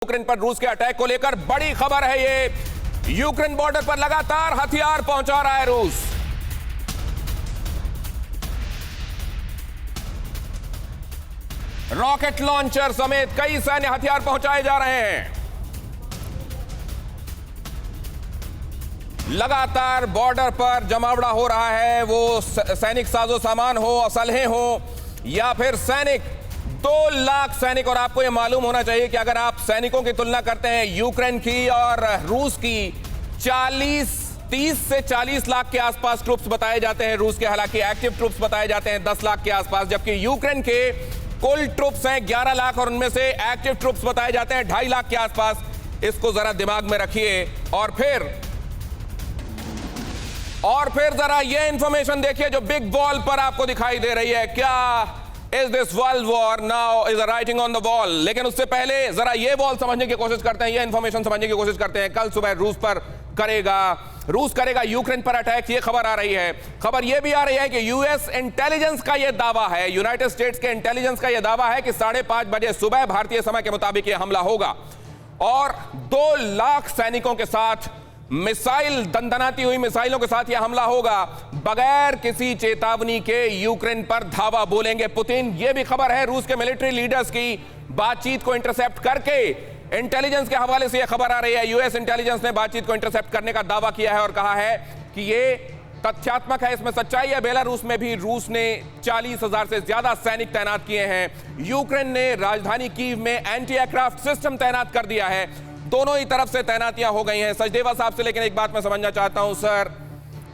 Ukraine पर रूस के अटैक को लेकर बड़ी खबर है। ये यूक्रेन बॉर्डर पर लगातार हथियार पहुंचा रहा है रूस। रॉकेट लॉन्चर समेत कई सैन्य हथियार पहुंचाए जा रहे हैं। लगातार बॉर्डर पर जमावड़ा हो रहा है, वो सैनिक साजो सामान हो, असलहे हो या फिर सैनिक। 2 लाख सैनिक। और आपको यह मालूम होना चाहिए कि अगर आप सैनिकों की तुलना करते हैं यूक्रेन की और रूस की, 30 से 40 लाख के आसपास ट्रूप्स बताए जाते हैं रूस के। हालांकि एक्टिव ट्रूप्स बताए जाते हैं 10 लाख के आसपास, जबकि यूक्रेन के कुल ट्रूप्स हैं 11 लाख और उनमें से एक्टिव ट्रूप्स बताए जाते हैं 2.5 लाख के आसपास। इसको जरा दिमाग में रखिए। और फिर जरा ये इंफॉर्मेशन देखिए जो बिग वॉल पर आपको दिखाई दे रही है। क्या is this world war now is writing on the wall. लेकिन उससे पहले जरा ये वॉल समझने की कोशिश करते हैं, ये इंफॉर्मेशन समझने की कोशिश करते हैं। कल सुबह रूस करेगा यूक्रेन पर अटैक, ये खबर आ रही है। खबर ये भी आ रही है कि यूएस इंटेलिजेंस का ये दावा है, यूनाइटेड स्टेट्स के इंटेलिजेंस का ये दावा है कि 5:30 बजे सुबह भारतीय समय के मुताबिक ये हमला होगा और 2 लाख सैनिकों के साथ मिसाइल, दंदनाती हुई मिसाइलों के साथ यह हमला होगा। बगैर किसी चेतावनी के यूक्रेन पर धावा बोलेंगे पुतिन। यह भी खबर है रूस के मिलिट्री लीडर्स की बातचीत को इंटरसेप्ट करके। इंटेलिजेंस के हवाले से यह खबर आ रही है, यूएस इंटेलिजेंस ने बातचीत को इंटरसेप्ट करने का दावा किया है और कहा है कि यह तथ्यात्मक है, इसमें सच्चाई है। बेलारूस में भी रूस ने 40,000 से ज्यादा सैनिक तैनात किए हैं। यूक्रेन ने राजधानी कीव में एंटी एयरक्राफ्ट सिस्टम तैनात कर दिया है। दोनों ही तरफ से तैनातियां हो गई हैं। सचदेवा साहब से लेकिन एक बात मैं समझना चाहता हूं सर,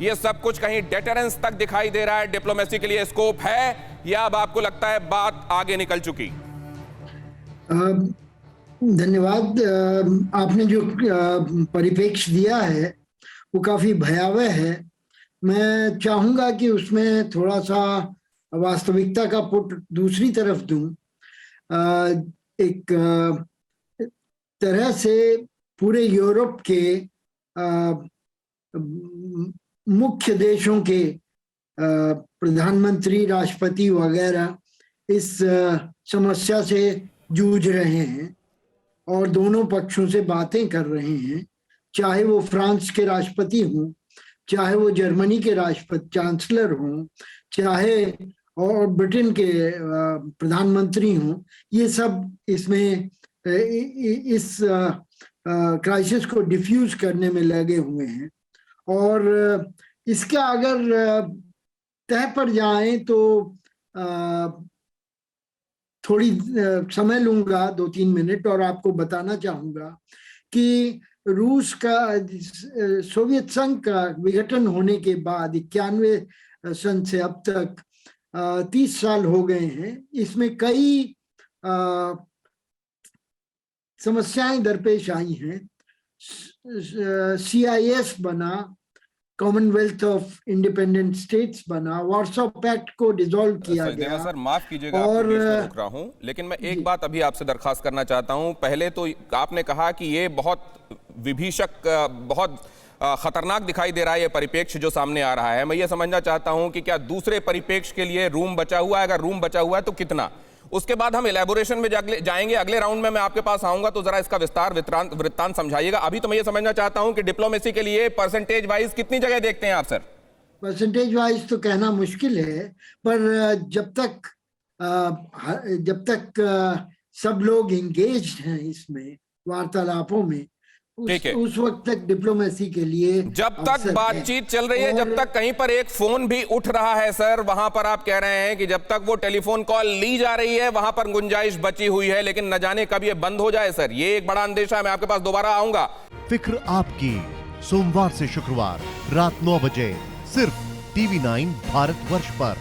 ये सब कुछ कहीं डेटरेंस तक दिखाई दे रहा है, डिप्लोमेसी के लिए स्कोप है, या अब आपको लगता है बात आगे निकल चुकी? धन्यवाद। आपने जो परिप्रेक्ष्य दिया है वो काफी भयावह है। मैं चाहूंगा कि उसमें थोड़ा सा वास्तविकता का पुट दूसरी तरफ दूं। एक तरह से पूरे यूरोप के मुख्य देशों के प्रधानमंत्री, राष्ट्रपति वगैरह इस समस्या से जूझ रहे हैं और दोनों पक्षों से बातें कर रहे हैं। चाहे वो फ्रांस के राष्ट्रपति हों, चाहे वो जर्मनी के राष्ट्रपति चांसलर हों, चाहे और ब्रिटेन के प्रधानमंत्री हों, ये सब इसमें इस क्राइसिस को डिफ्यूज करने में लगे हुए हैं। और इसका अगर तह पर जाएं तो थोड़ी समय लूंगा, 2-3 मिनट, और आपको बताना चाहूंगा कि रूस का सोवियत संघ का विघटन होने के बाद 91 सन से अब तक 30 साल हो गए हैं। इसमें कई समस्याएं दरपेश आई हैं। CIS बना, कॉमनवेल्थ ऑफ इंडिपेंडेंट स्टेट्स बना, वार्सो पैक्ट को डिसॉल्व किया गया। सर माफ कीजिएगा, और रोक रहा हूं, लेकिन मैं एक बात अभी आपसे दरखास्त करना चाहता हूं। पहले तो आपने कहा कि ये बहुत विभीषक, बहुत खतरनाक दिखाई दे रहा है ये परिप्रेक्ष्य जो सामने आ रहा है। मैं ये समझना चाहता हूं कि क्या दूसरे परिप्रेक्ष्य के लिए रूम बचा हुआ है? अगर रूम बचा हुआ है तो कितना? उसके बाद हम इलेबोरेशन में जाएंगे। अगले राउंड में मैं आपके पास आऊंगा तो जरा इसका विस्तार वृत्तांत समझाइएगा। अभी तो मैं ये समझना चाहता हूं कि डिप्लोमेसी के लिए परसेंटेज वाइज कितनी जगह देखते हैं आप सर? परसेंटेज वाइज तो कहना मुश्किल है, पर जब तक सब लोग इंगेज्ड हैं इसमें वार्तालापों में, उस वक्त तक डिप्लोमेसी के लिए, जब तक बातचीत चल रही है, जब तक कहीं पर एक फोन भी उठ रहा है सर, वहां पर आप कह रहे हैं कि जब तक वो टेलीफोन कॉल ली जा रही है वहां पर गुंजाइश बची हुई है, लेकिन न जाने कब ये बंद हो जाए सर। ये एक बड़ा अंदेशा है। मैं आपके पास दोबारा आऊंगा। फिक्र आपकी, सोमवार से शुक्रवार रात 9 बजे सिर्फ TV9 भारतवर्ष पर।